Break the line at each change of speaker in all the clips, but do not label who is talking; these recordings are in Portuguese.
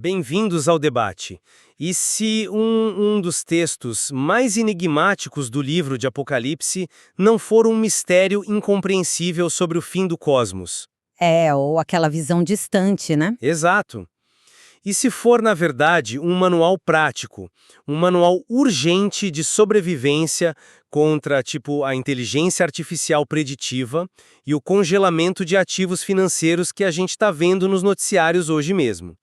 bem-vindos ao debate. E se um dos textos mais enigmáticos do livro de Apocalipse não for um mistério incompreensível sobre o fim do cosmos?
Ou aquela visão distante, né?
Exato. E se for, na verdade, um manual prático, um manual urgente de sobrevivência contra, tipo, a inteligência artificial preditiva e o congelamento de ativos financeiros que a gente está vendo nos noticiários hoje mesmo?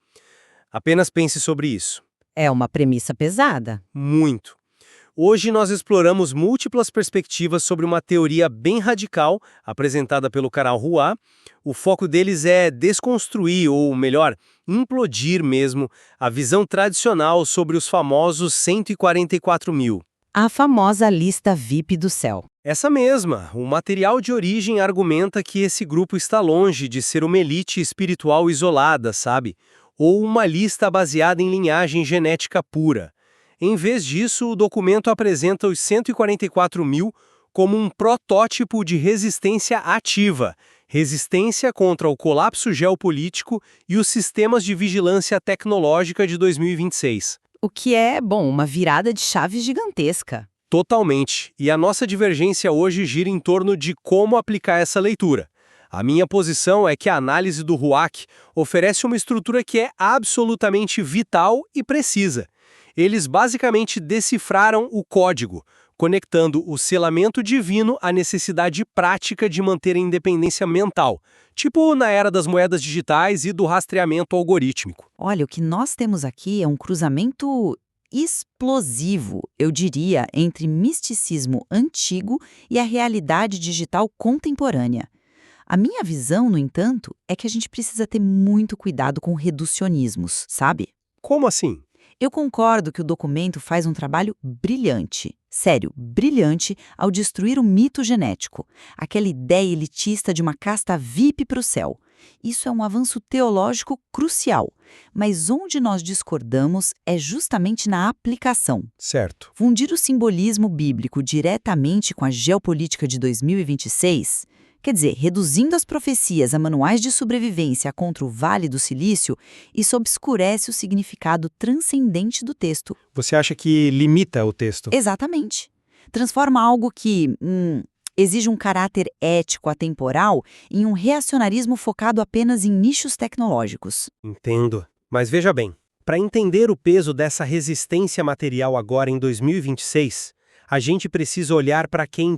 Apenas pense sobre isso.
É uma premissa pesada.
Muito. Hoje nós exploramos múltiplas perspectivas sobre uma teoria bem radical apresentada pelo canal Rua. O foco deles é desconstruir, ou melhor, implodir mesmo, a visão tradicional sobre os famosos 144 mil.
A famosa lista VIP do céu.
Essa mesma, o material de origem argumenta que esse grupo está longe de ser uma elite espiritual isolada, sabe? Ou uma lista baseada em linhagem genética pura. Em vez disso, o documento apresenta os 144 mil como um protótipo de resistência ativa, resistência contra o colapso geopolítico e os sistemas de vigilância tecnológica de 2026.
O que é, uma virada de chave gigantesca.
Totalmente. E a nossa divergência hoje gira em torno de como aplicar essa leitura. A minha posição é que a análise do RUAC oferece uma estrutura que é absolutamente vital e precisa. Eles basicamente decifraram o código, conectando o selamento divino à necessidade prática de manter a independência mental, tipo na era das moedas digitais e do rastreamento algorítmico.
Olha, o que nós temos aqui é um cruzamento explosivo, eu diria, entre misticismo antigo e a realidade digital contemporânea. A minha visão, no entanto, é que a gente precisa ter muito cuidado com reducionismos, sabe?
Como assim?
Eu concordo que o documento faz um trabalho brilhante, sério, brilhante, ao destruir o mito genético, aquela ideia elitista de uma casta VIP para o céu. Isso é um avanço teológico crucial, mas onde nós discordamos é justamente na aplicação.
Certo.
Fundir o simbolismo bíblico diretamente com a geopolítica de 2026... Quer dizer, reduzindo as profecias a manuais de sobrevivência contra o Vale do Silício, isso obscurece o significado transcendente do texto.
Você acha que limita o texto?
Exatamente. Transforma algo que exige um caráter ético atemporal em um reacionarismo focado apenas em nichos tecnológicos.
Entendo. Mas veja bem, para entender o peso dessa resistência material agora em 2026, a gente precisa olhar para quem,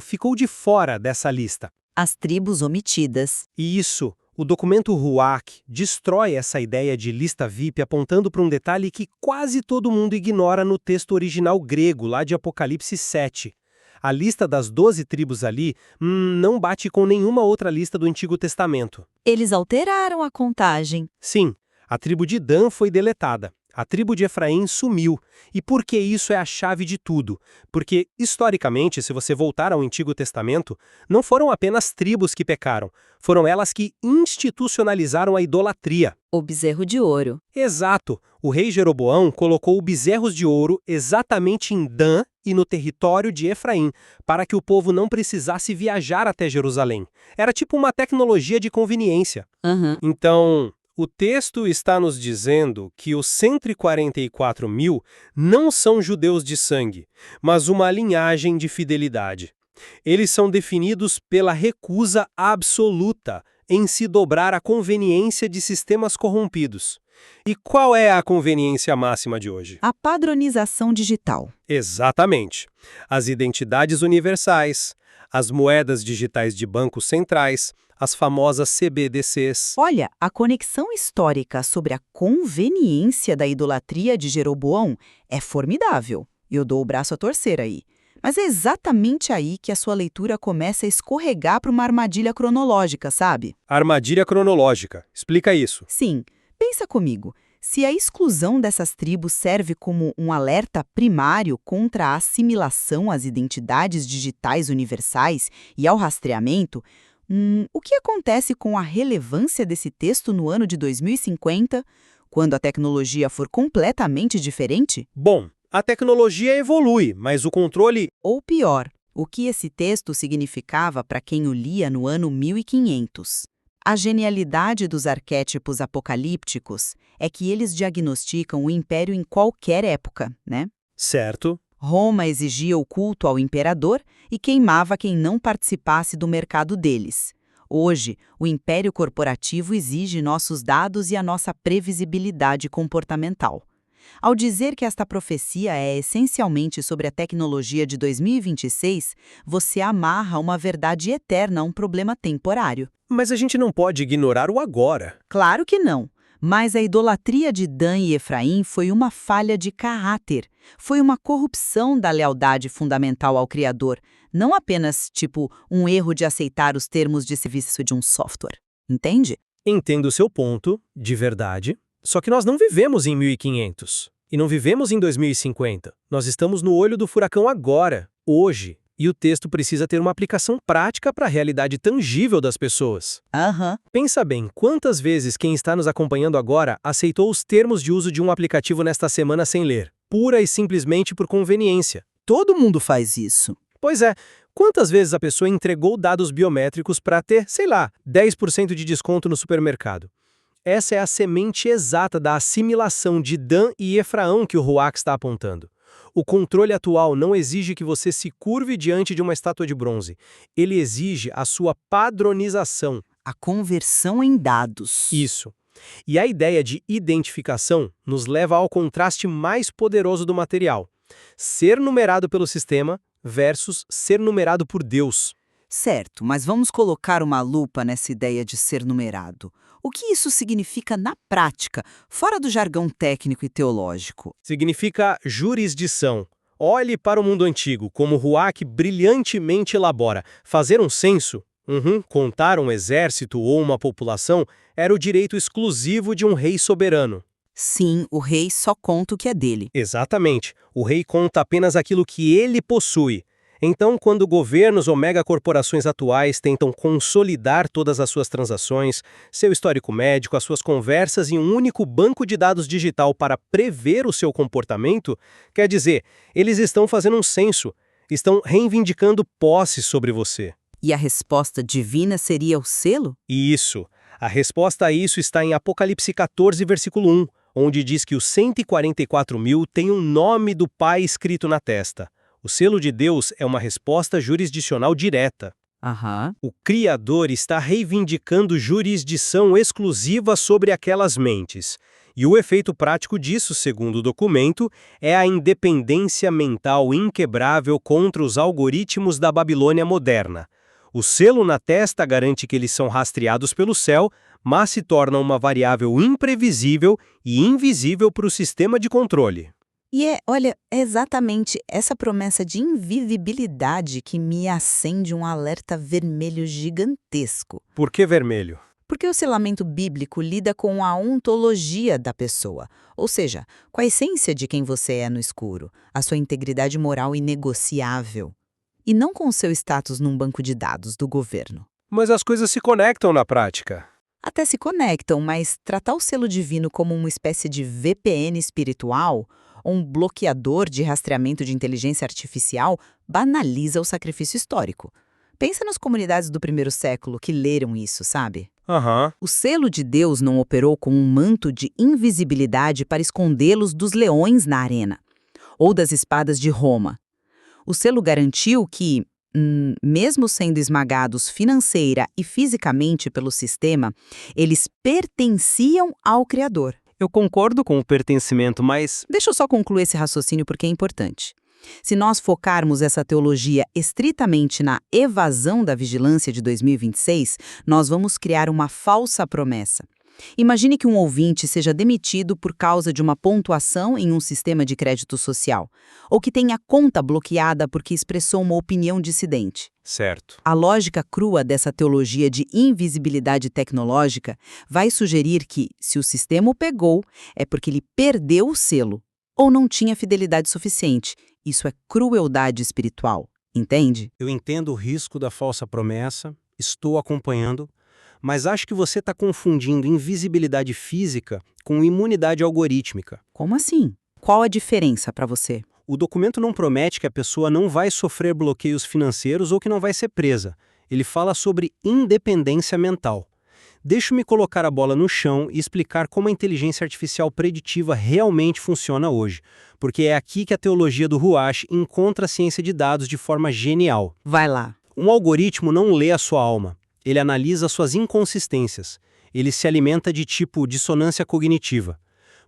ficou de fora dessa lista.
As tribos omitidas.
E isso, o documento RUAC destrói essa ideia de lista VIP apontando para um detalhe que quase todo mundo ignora no texto original grego, lá de Apocalipse 7. A lista das 12 tribos ali não bate com nenhuma outra lista do Antigo Testamento.
Eles alteraram a contagem.
Sim, a tribo de Dan foi deletada. A tribo de Efraim sumiu. E por que isso é a chave de tudo? Porque, historicamente, se você voltar ao Antigo Testamento, não foram apenas tribos que pecaram, foram elas que institucionalizaram a idolatria.
O bezerro de ouro.
Exato. O rei Jeroboão colocou bezerros de ouro exatamente em Dan e no território de Efraim, para que o povo não precisasse viajar até Jerusalém. Era tipo uma tecnologia de conveniência. Então, o texto está nos dizendo que os 144 mil não são judeus de sangue, mas uma linhagem de fidelidade. Eles são definidos pela recusa absoluta em se dobrar à conveniência de sistemas corrompidos. E qual é a conveniência máxima de hoje?
A padronização digital.
Exatamente. As identidades universais, as moedas digitais de bancos centrais, as famosas CBDCs.
Olha, a conexão histórica sobre a conveniência da idolatria de Jeroboão é formidável. Eu dou o braço a torcer aí. Mas é exatamente aí que a sua leitura começa a escorregar para uma armadilha cronológica, sabe?
Armadilha cronológica. Explica isso.
Sim. Pensa comigo. Se a exclusão dessas tribos serve como um alerta primário contra a assimilação às identidades digitais universais e ao rastreamento, o que acontece com a relevância desse texto no ano de 2050, quando a tecnologia for completamente diferente?
Bom, a tecnologia evolui, mas o controle...
Ou pior, o que esse texto significava para quem o lia no ano 1500? A genialidade dos arquétipos apocalípticos é que eles diagnosticam o império em qualquer época, né?
Certo.
Roma exigia o culto ao imperador e queimava quem não participasse do mercado deles. Hoje, o império corporativo exige nossos dados e a nossa previsibilidade comportamental. Ao dizer que esta profecia é essencialmente sobre a tecnologia de 2026, você amarra uma verdade eterna a um problema temporário.
Mas a gente não pode ignorar o agora.
Claro que não. Mas a idolatria de Dan e Efraim foi uma falha de caráter. Foi uma corrupção da lealdade fundamental ao Criador, não apenas, um erro de aceitar os termos de serviço de um software. Entende?
Entendo o seu ponto, de verdade. Só que nós não vivemos em 1500. E não vivemos em 2050. Nós estamos no olho do furacão agora, hoje. E o texto precisa ter uma aplicação prática para a realidade tangível das pessoas. Pensa bem, quantas vezes quem está nos acompanhando agora aceitou os termos de uso de um aplicativo nesta semana sem ler, pura e simplesmente por conveniência?
Todo mundo faz isso.
Pois é, quantas vezes a pessoa entregou dados biométricos para ter, 10% de desconto no supermercado? Essa é a semente exata da assimilação de Dan e Efraão que o Ruach está apontando. O controle atual não exige que você se curve diante de uma estátua de bronze. Ele exige a sua padronização.
A conversão em dados.
Isso. E a ideia de identificação nos leva ao contraste mais poderoso do material. Ser numerado pelo sistema versus ser numerado por Deus.
Certo, mas vamos colocar uma lupa nessa ideia de ser numerado. O que isso significa na prática, fora do jargão técnico e teológico?
Significa jurisdição. Olhe para o mundo antigo, como Ruach brilhantemente elabora. Fazer um censo, contar um exército ou uma população, era o direito exclusivo de um rei soberano.
Sim, o rei só conta o que é dele.
Exatamente. O rei conta apenas aquilo que ele possui. Então, quando governos ou megacorporações atuais tentam consolidar todas as suas transações, seu histórico médico, as suas conversas em um único banco de dados digital para prever o seu comportamento, quer dizer, eles estão fazendo um censo, estão reivindicando posse sobre você.
E a resposta divina seria o selo?
Isso. A resposta a isso está em Apocalipse 14, versículo 1, onde diz que os 144 mil têm um nome do Pai escrito na testa. O selo de Deus é uma resposta jurisdicional direta. O Criador está reivindicando jurisdição exclusiva sobre aquelas mentes. E o efeito prático disso, segundo o documento, é a independência mental inquebrável contra os algoritmos da Babilônia moderna. O selo na testa garante que eles são rastreados pelo céu, mas se tornam uma variável imprevisível e invisível para o sistema de controle.
E é exatamente essa promessa de invisibilidade que me acende um alerta vermelho gigantesco.
Por que vermelho?
Porque o selamento bíblico lida com a ontologia da pessoa, ou seja, com a essência de quem você é no escuro, a sua integridade moral inegociável, e não com o seu status num banco de dados do governo.
Mas as coisas se conectam na prática.
Até se conectam, mas tratar o selo divino como uma espécie de VPN espiritual, um bloqueador de rastreamento de inteligência artificial, banaliza o sacrifício histórico. Pensa nas comunidades do primeiro século que leram isso, sabe? O selo de Deus não operou com um manto de invisibilidade para escondê-los dos leões na arena, ou das espadas de Roma. O selo garantiu que, mesmo sendo esmagados financeira e fisicamente pelo sistema, eles pertenciam ao Criador.
Eu concordo com o pertencimento, mas...
Deixa eu só concluir esse raciocínio porque é importante. Se nós focarmos essa teologia estritamente na evasão da vigilância de 2026, nós vamos criar uma falsa promessa. Imagine que um ouvinte seja demitido por causa de uma pontuação em um sistema de crédito social, ou que tenha conta bloqueada porque expressou uma opinião dissidente.
Certo.
A lógica crua dessa teologia de invisibilidade tecnológica vai sugerir que, se o sistema o pegou, é porque ele perdeu o selo, ou não tinha fidelidade suficiente. Isso é crueldade espiritual, entende?
Eu entendo o risco da falsa promessa, estou acompanhando, mas acho que você está confundindo invisibilidade física com imunidade algorítmica.
Como assim? Qual a diferença para você?
O documento não promete que a pessoa não vai sofrer bloqueios financeiros ou que não vai ser presa. Ele fala sobre independência mental. Deixa-me colocar a bola no chão e explicar como a inteligência artificial preditiva realmente funciona hoje, porque é aqui que a teologia do Ruach encontra a ciência de dados de forma genial.
Vai lá.
Um algoritmo não lê a sua alma, ele analisa suas inconsistências, ele se alimenta de tipo dissonância cognitiva.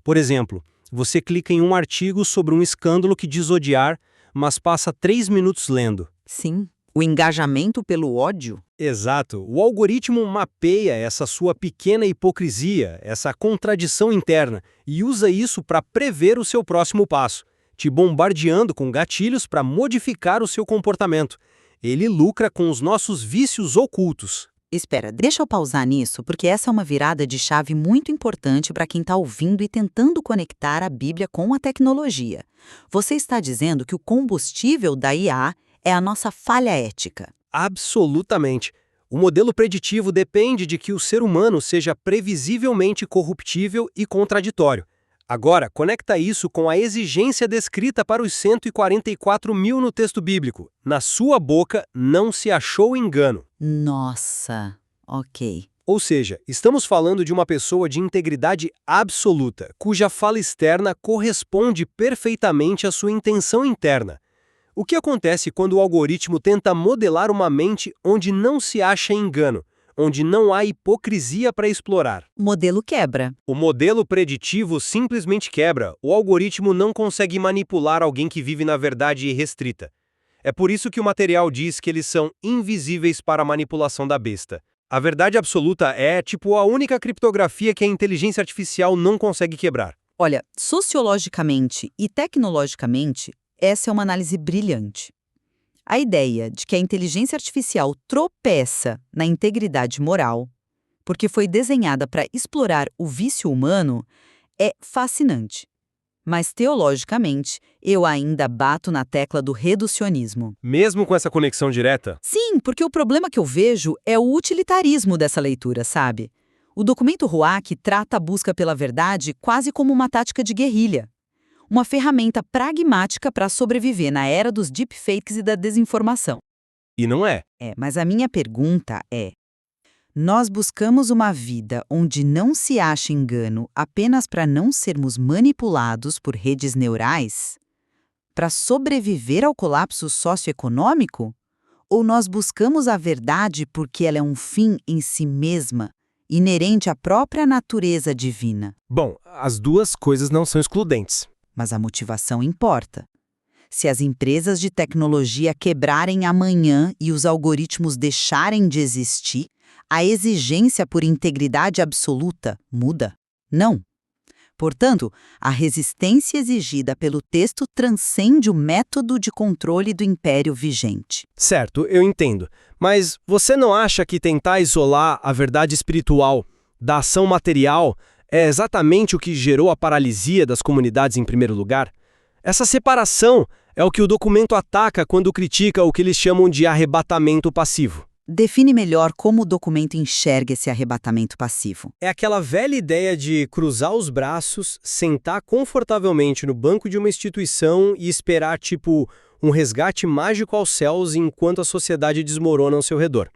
Por exemplo, você clica em um artigo sobre um escândalo que diz odiar, mas passa 3 minutos lendo.
Sim, o engajamento pelo ódio.
Exato. O algoritmo mapeia essa sua pequena hipocrisia, essa contradição interna, e usa isso para prever o seu próximo passo, te bombardeando com gatilhos para modificar o seu comportamento. Ele lucra com os nossos vícios ocultos.
Espera, deixa eu pausar nisso, porque essa é uma virada de chave muito importante para quem está ouvindo e tentando conectar a Bíblia com a tecnologia. Você está dizendo que o combustível da IA é a nossa falha ética.
Absolutamente. O modelo preditivo depende de que o ser humano seja previsivelmente corruptível e contraditório. Agora, conecta isso com a exigência descrita para os 144 mil no texto bíblico. Na sua boca não se achou engano.
Nossa, ok.
Ou seja, estamos falando de uma pessoa de integridade absoluta, cuja fala externa corresponde perfeitamente à sua intenção interna. O que acontece quando o algoritmo tenta modelar uma mente onde não se acha engano, onde não há hipocrisia para explorar?
O modelo quebra.
O modelo preditivo simplesmente quebra. O algoritmo não consegue manipular alguém que vive na verdade irrestrita. É por isso que o material diz que eles são invisíveis para a manipulação da besta. A verdade absoluta é, tipo, a única criptografia que a inteligência artificial não consegue quebrar.
Olha, sociologicamente e tecnologicamente, essa é uma análise brilhante. A ideia de que a inteligência artificial tropeça na integridade moral, porque foi desenhada para explorar o vício humano, é fascinante. Mas, teologicamente, eu ainda bato na tecla do reducionismo.
Mesmo com essa conexão direta?
Sim, porque o problema que eu vejo é o utilitarismo dessa leitura, sabe? O documento Ruach trata a busca pela verdade quase como uma tática de guerrilha. Uma ferramenta pragmática para sobreviver na era dos deepfakes e da desinformação.
E não é.
Mas a minha pergunta é: nós buscamos uma vida onde não se acha engano apenas para não sermos manipulados por redes neurais? Para sobreviver ao colapso socioeconômico? Ou nós buscamos a verdade porque ela é um fim em si mesma, inerente à própria natureza divina?
Bom, as duas coisas não são excludentes.
Mas a motivação importa. Se as empresas de tecnologia quebrarem amanhã e os algoritmos deixarem de existir, a exigência por integridade absoluta muda? Não. Portanto, a resistência exigida pelo texto transcende o método de controle do império vigente.
Certo, eu entendo. Mas você não acha que tentar isolar a verdade espiritual da ação material é exatamente o que gerou a paralisia das comunidades em primeiro lugar? Essa separação é o que o documento ataca quando critica o que eles chamam de arrebatamento passivo.
Define melhor como o documento enxerga esse arrebatamento passivo.
É aquela velha ideia de cruzar os braços, sentar confortavelmente no banco de uma instituição e esperar, tipo, um resgate mágico aos céus enquanto a sociedade desmorona ao seu redor.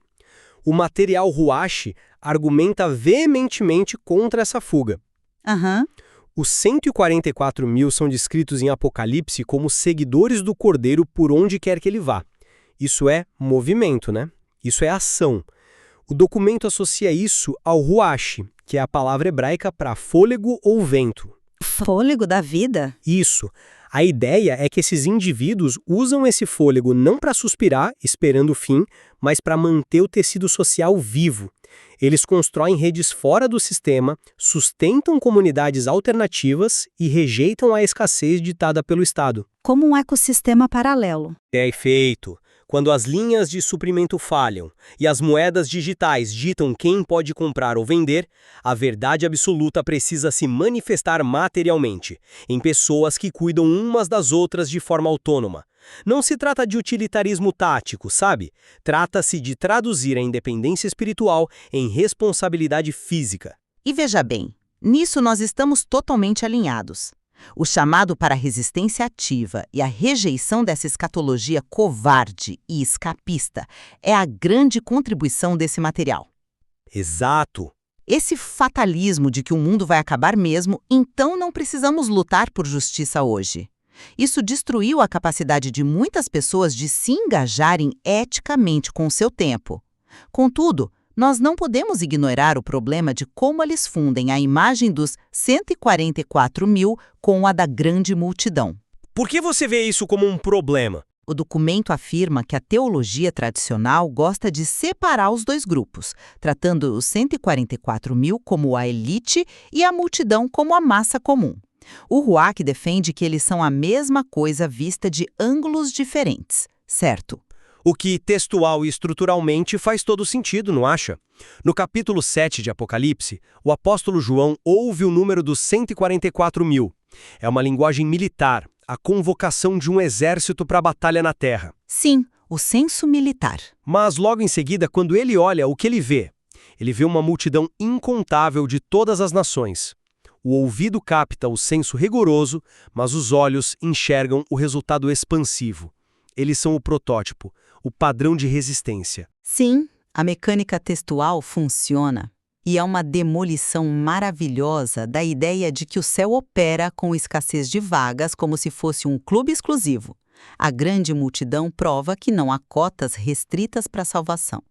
O material Ruach argumenta veementemente contra essa fuga. Os 144 mil são descritos em Apocalipse como seguidores do Cordeiro por onde quer que ele vá. Isso é movimento, né? Isso é ação. O documento associa isso ao Ruach, que é a palavra hebraica para fôlego ou vento.
Fôlego da vida?
Isso. A ideia é que esses indivíduos usam esse fôlego não para suspirar, esperando o fim, mas para manter o tecido social vivo. Eles constroem redes fora do sistema, sustentam comunidades alternativas e rejeitam a escassez ditada pelo Estado.
Como um ecossistema paralelo.
Perfeito. Quando as linhas de suprimento falham e as moedas digitais ditam quem pode comprar ou vender, a verdade absoluta precisa se manifestar materialmente, em pessoas que cuidam umas das outras de forma autônoma. Não se trata de utilitarismo tático, sabe? Trata-se de traduzir a independência espiritual em responsabilidade física.
E veja bem, nisso nós estamos totalmente alinhados. O chamado para a resistência ativa e a rejeição dessa escatologia covarde e escapista é a grande contribuição desse material.
Exato.
Esse fatalismo de que o mundo vai acabar mesmo, então não precisamos lutar por justiça hoje. Isso destruiu a capacidade de muitas pessoas de se engajarem eticamente com o seu tempo. Contudo, nós não podemos ignorar o problema de como eles fundem a imagem dos 144 mil com a da grande multidão.
Por que você vê isso como um problema?
O documento afirma que a teologia tradicional gosta de separar os dois grupos, tratando os 144 mil como a elite e a multidão como a massa comum. O Ruach defende que eles são a mesma coisa vista de ângulos diferentes, certo?
O que textual e estruturalmente faz todo sentido, não acha? No capítulo 7 de Apocalipse, o apóstolo João ouve o número dos 144 mil. É uma linguagem militar, a convocação de um exército para a batalha na terra.
Sim, o censo militar.
Mas logo em seguida, quando ele olha, o que ele vê? Ele vê uma multidão incontável de todas as nações. O ouvido capta o senso rigoroso, mas os olhos enxergam o resultado expansivo. Eles são o protótipo, o padrão de resistência.
Sim, a mecânica textual funciona. E é uma demolição maravilhosa da ideia de que o céu opera com escassez de vagas como se fosse um clube exclusivo. A grande multidão prova que não há cotas restritas para a salvação.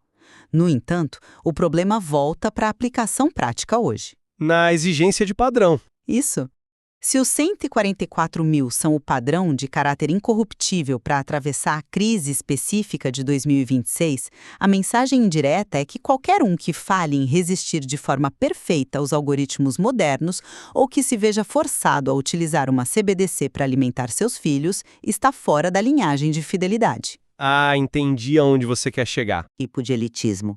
No entanto, o problema volta para a aplicação prática hoje.
Na exigência de padrão.
Isso. Se os 144 mil são o padrão de caráter incorruptível para atravessar a crise específica de 2026, a mensagem indireta é que qualquer um que fale em resistir de forma perfeita aos algoritmos modernos ou que se veja forçado a utilizar uma CBDC para alimentar seus filhos está fora da linhagem de fidelidade.
Ah, entendi aonde você quer chegar.
Tipo de elitismo.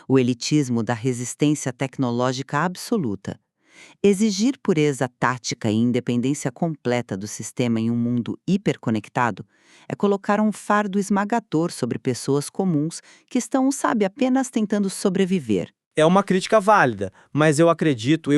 O elitismo da resistência tecnológica absoluta. Exigir pureza tática e independência completa do sistema em um mundo hiperconectado é colocar um fardo esmagador sobre pessoas comuns que estão, apenas tentando sobreviver.
É uma crítica válida, mas eu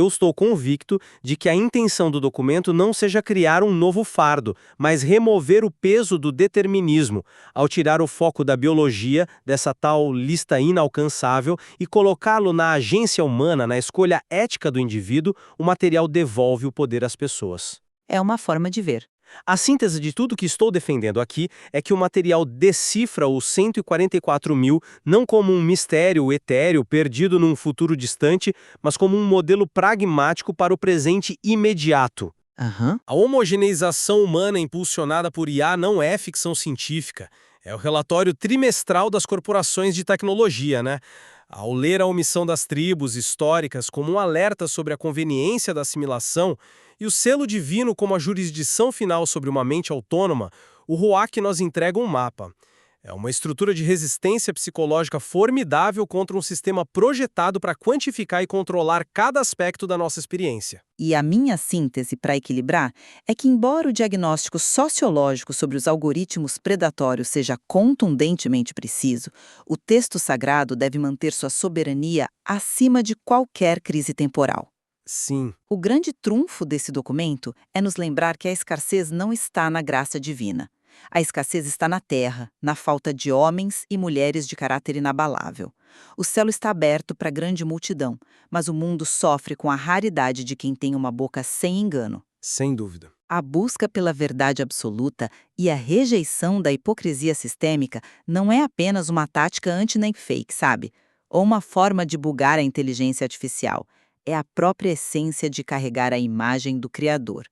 estou convicto de que a intenção do documento não seja criar um novo fardo, mas remover o peso do determinismo, ao tirar o foco da biologia, dessa tal lista inalcançável, e colocá-lo na agência humana, na escolha ética do indivíduo. O material devolve o poder às pessoas.
É uma forma de ver.
A síntese de tudo que estou defendendo aqui é que o material decifra os 144 mil não como um mistério etéreo perdido num futuro distante, mas como um modelo pragmático para o presente imediato. A homogeneização humana impulsionada por IA não é ficção científica. É o relatório trimestral das corporações de tecnologia, né? Ao ler a omissão das tribos históricas como um alerta sobre a conveniência da assimilação e o selo divino como a jurisdição final sobre uma mente autônoma, o Ruach nos entrega um mapa. É uma estrutura de resistência psicológica formidável contra um sistema projetado para quantificar e controlar cada aspecto da nossa experiência.
E a minha síntese para equilibrar é que, embora o diagnóstico sociológico sobre os algoritmos predatórios seja contundentemente preciso, o texto sagrado deve manter sua soberania acima de qualquer crise temporal.
Sim.
O grande trunfo desse documento é nos lembrar que a escassez não está na graça divina. A escassez está na terra, na falta de homens e mulheres de caráter inabalável. O céu está aberto para a grande multidão, mas o mundo sofre com a raridade de quem tem uma boca sem engano.
Sem dúvida.
A busca pela verdade absoluta e a rejeição da hipocrisia sistêmica não é apenas uma tática anti-deepfake, sabe? Ou uma forma de bugar a inteligência artificial. É a própria essência de carregar a imagem do Criador.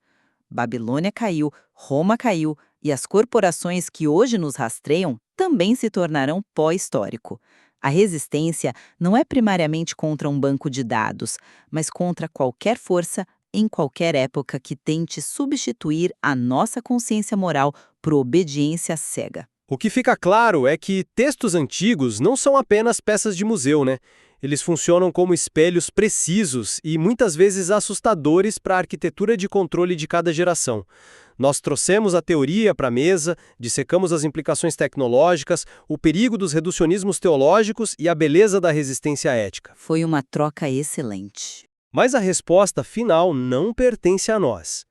Babilônia caiu, Roma caiu, e as corporações que hoje nos rastreiam também se tornarão pó histórico. A resistência não é primariamente contra um banco de dados, mas contra qualquer força, em qualquer época, que tente substituir a nossa consciência moral por obediência cega.
O que fica claro é que textos antigos não são apenas peças de museu, né? Eles funcionam como espelhos precisos e muitas vezes assustadores para a arquitetura de controle de cada geração. Nós trouxemos a teoria para a mesa, dissecamos as implicações tecnológicas, o perigo dos reducionismos teológicos e a beleza da resistência ética.
Foi uma troca excelente.
Mas a resposta final não pertence a nós.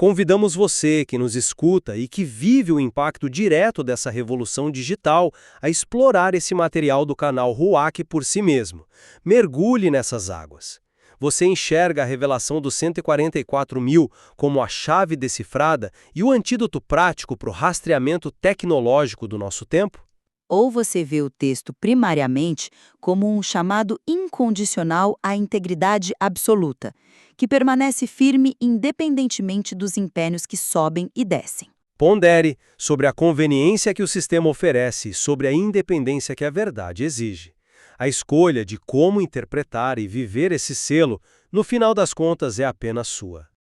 Convidamos você, que nos escuta e que vive o impacto direto dessa revolução digital, a explorar esse material do canal Ruach por si mesmo. Mergulhe nessas águas. Você enxerga a revelação dos 144.000 como a chave decifrada e o antídoto prático para o rastreamento tecnológico do nosso tempo?
Ou você vê o texto primariamente como um chamado incondicional à integridade absoluta, que permanece firme independentemente dos empenhos que sobem e descem.
Pondere sobre a conveniência que o sistema oferece e sobre a independência que a verdade exige. A escolha de como interpretar e viver esse selo, no final das contas, é apenas sua.